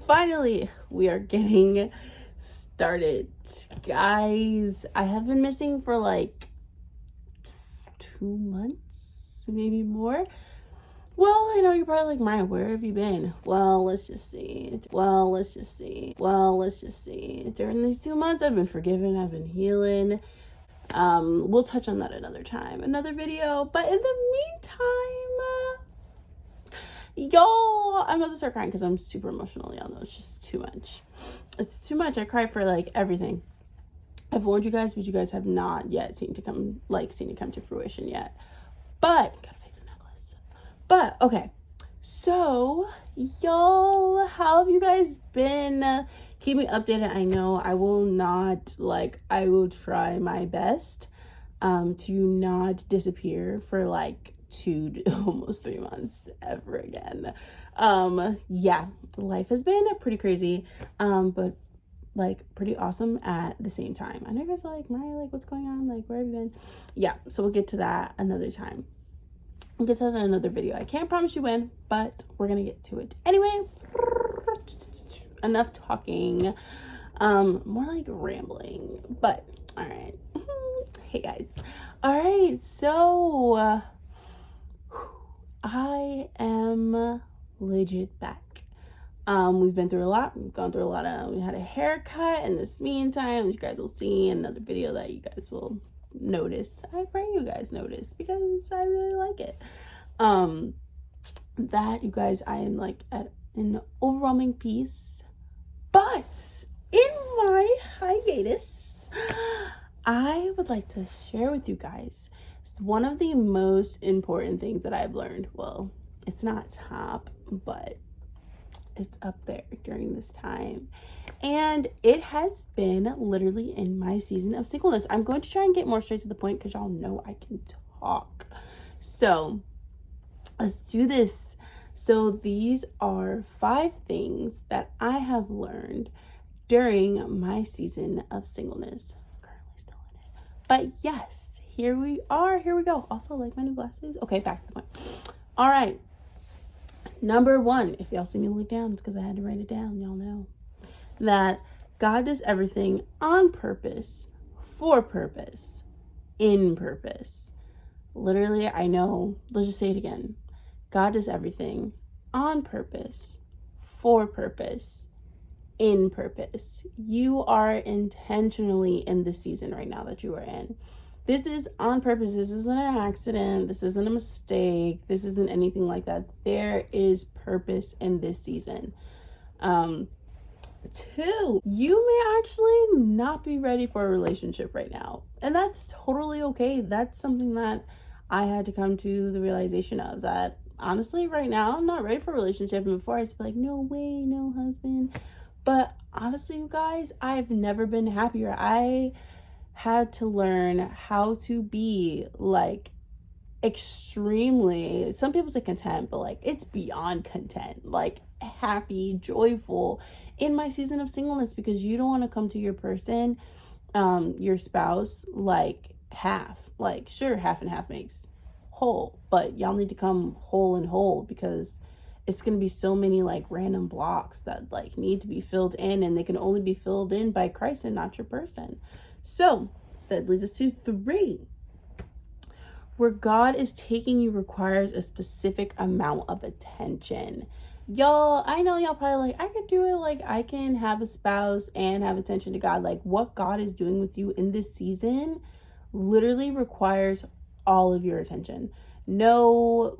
finally, we are getting started. Guys, I have been missing for like 2 months, maybe more. Well, I know you're probably like, Maya, where have you been? Well, let's just see. During these 2 months, I've been forgiven, I've been healing. We'll touch on that another time, another video. But in the meantime, y'all, I'm about to start crying because I'm super emotional. Y'all know it's just too much. It's too much. I cry for like everything. I've warned you guys, but you guys have not yet seen it come to fruition yet. But gotta fix the necklace. But okay, so y'all, how have you guys been? Keep me updated. I know I will try my best to not disappear for like 2 to almost 3 months ever again. Yeah, life has been pretty crazy, but like pretty awesome at the same time. I know you guys are like, Mariah, like what's going on? Like where have you been? Yeah, so we'll get to that another time. We'll get to that in another video. I can't promise you when, but we're gonna get to it. Anyway, enough talking. More like rambling, but all right. Hey guys. All right, so I am legit back. We've been through a lot. We've gone through a lot of, we had a haircut in this meantime. You guys will see in another video that you guys will notice. I pray you guys notice because I really like it. That you guys, I am like at an overwhelming peace. But in my hiatus, I would like to share with you guys one of the most important things that I've learned. Well, it's not top, but it's up there during this time. And it has been literally in my season of singleness. I'm going to try and get more straight to the point because y'all know I can talk. So let's do this. So these are 5 things that I have learned during my season of singleness. I'm currently still in it. But yes, here we are. Here we go. Also, like my new glasses. Okay, back to the point. All right. Number 1, if y'all see me look down, it's because I had to write it down. Y'all know that God does everything on purpose, for purpose, in purpose. Literally, I know. Let's just say it again. God does everything on purpose, for purpose, in purpose. You are intentionally in the season right now that you are in. This is on purpose. This isn't an accident. This isn't a mistake. This isn't anything like that. There is purpose in this season. 2, you may actually not be ready for a relationship right now. And that's totally okay. That's something that I had to come to the realization of, that honestly, right now, I'm not ready for a relationship. And before I used to be like, no way, no husband. But honestly, you guys, I've never been happier. I had to learn how to be like extremely, some people say content, but like it's beyond content, like happy, joyful in my season of singleness, because you don't want to come to your person, your spouse, like half. Like sure, half and half makes whole, but y'all need to come whole and whole, because it's going to be so many like random blocks that like need to be filled in, and they can only be filled in by Christ and not your person. So that leads us to 3. Where God is taking you requires a specific amount of attention. Y'all, I know y'all probably like, I could do it. Like I can have a spouse and have attention to God. Like what God is doing with you in this season literally requires all of your attention. No,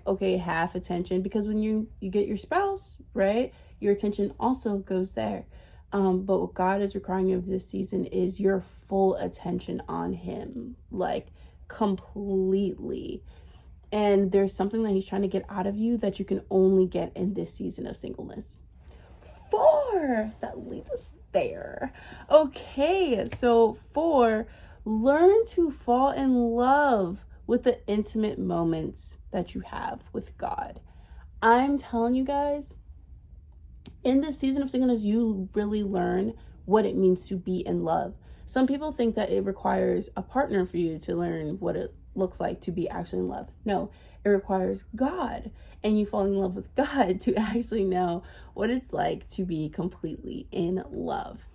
okay, half attention, because when you get your spouse, right, your attention also goes there. But what God is requiring of this season is your full attention on him, like completely. And there's something that he's trying to get out of you that you can only get in this season of singleness. 4, that leads us there. Okay, so 4, learn to fall in love with the intimate moments that you have with God. I'm telling you guys, in this season of singleness, you really learn what it means to be in love. Some people think that it requires a partner for you to learn what it looks like to be actually in love. No, it requires God, and you fall in love with God to actually know what it's like to be completely in love.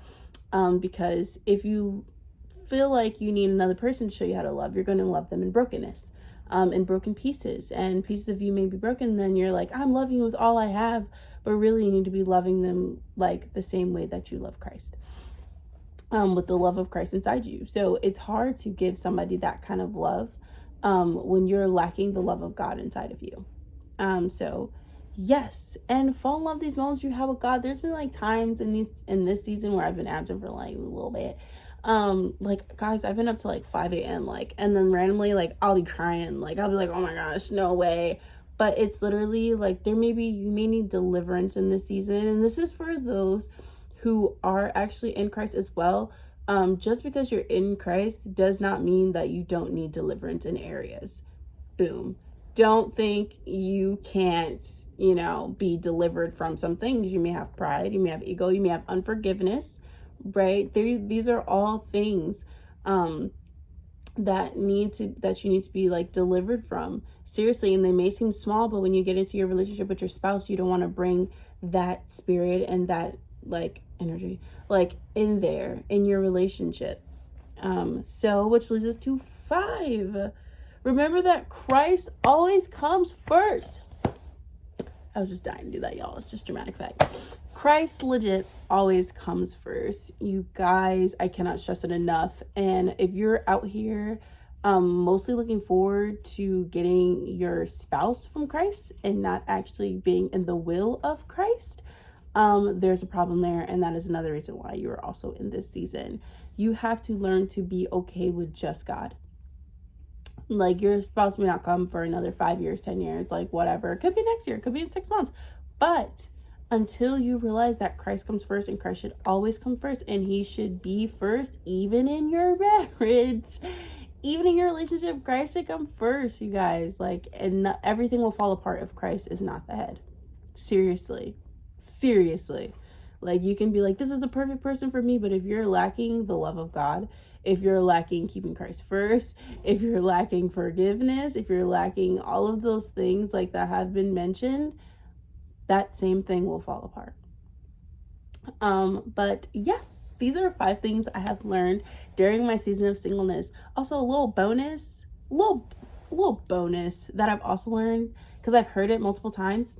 Because if you feel like you need another person to show you how to love, you're going to love them in brokenness, in broken pieces, and pieces of you may be broken. Then you're like, I'm loving you with all I have, but really you need to be loving them like the same way that you love Christ, with the love of Christ inside you. So it's hard to give somebody that kind of love when you're lacking the love of God inside of you. So yes, and fall in love these moments you have with God. There's been like times in this season where I've been absent for like a little bit. Like, guys, I've been up to like 5 a.m. like, and then randomly like I'll be crying, like I'll be like, oh my gosh, no way. But it's literally like you may need deliverance in this season, and this is for those who are actually in Christ as well. Just because you're in Christ does not mean that you don't need deliverance in areas. Boom. Don't think you can't, be delivered from some things. You may have pride, you may have ego, you may have unforgiveness, right? These are all things that you need to be like delivered from. Seriously, and they may seem small, but when you get into your relationship with your spouse, you don't want to bring that spirit and that like energy like in there in your relationship. So which leads us to 5. Remember that Christ always comes first. I was just dying to do that, y'all. It's just dramatic fact. Christ legit always comes first. You guys, I cannot stress it enough. And if you're out here mostly looking forward to getting your spouse from Christ and not actually being in the will of Christ, there's a problem there. And that is another reason why you are also in this season. You have to learn to be okay with just God. Like, your spouse may not come for another 5 years, 10 years, like whatever. It could be next year, it could be in 6 months. But until you realize that Christ comes first, and Christ should always come first, and he should be first, even in your marriage, even in your relationship, Christ should come first, you guys. Like, and everything will fall apart if Christ is not the head. Seriously. Like, you can be like, this is the perfect person for me, but if you're lacking the love of God, if you're lacking keeping Christ first, if you're lacking forgiveness, if you're lacking all of those things like that have been mentioned, that same thing will fall apart. But yes, these are 5 things I have learned during my season of singleness. Also, a little bonus that I've also learned, because I've heard it multiple times.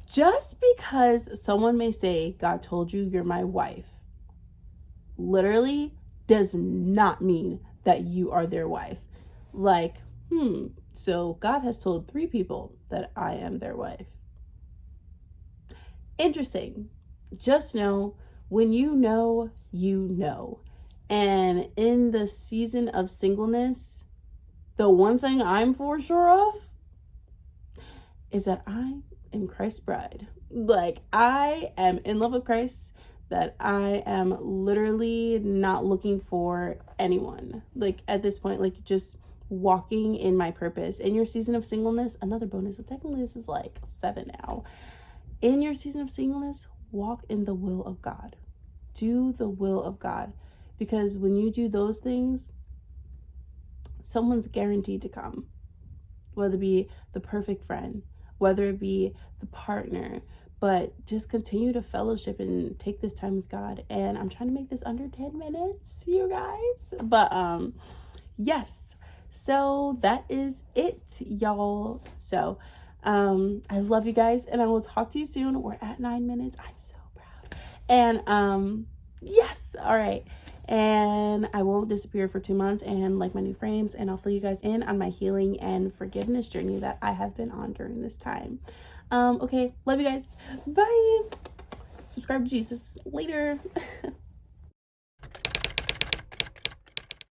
Just because someone may say, God told you you're my wife, literally does not mean that you are their wife. Like, so God has told 3 people that I am their wife. Interesting. Just know, when you know, you know. And in the season of singleness, the one thing I'm for sure of is that I am Christ's bride. Like, I am in love with Christ, that I am literally not looking for anyone. Like, at this point, like, just walking in my purpose. In your season of singleness, another bonus, so technically this is like 7 now. In your season of singleness, walk in the will of God. Do the will of God. Because when you do those things, someone's guaranteed to come. Whether it be the perfect friend, whether it be the partner, but just continue to fellowship and take this time with God. And I'm trying to make this under 10 minutes, you guys. But yes, so that is it, y'all. So I love you guys, and I will talk to you soon. We're at 9 minutes. I'm so proud. And yes, all right. And I won't disappear for 2 months and like my new frames, and I'll fill you guys in on my healing and forgiveness journey that I have been on during this time. Okay, love you guys. Bye. Subscribe to Jesus. Later.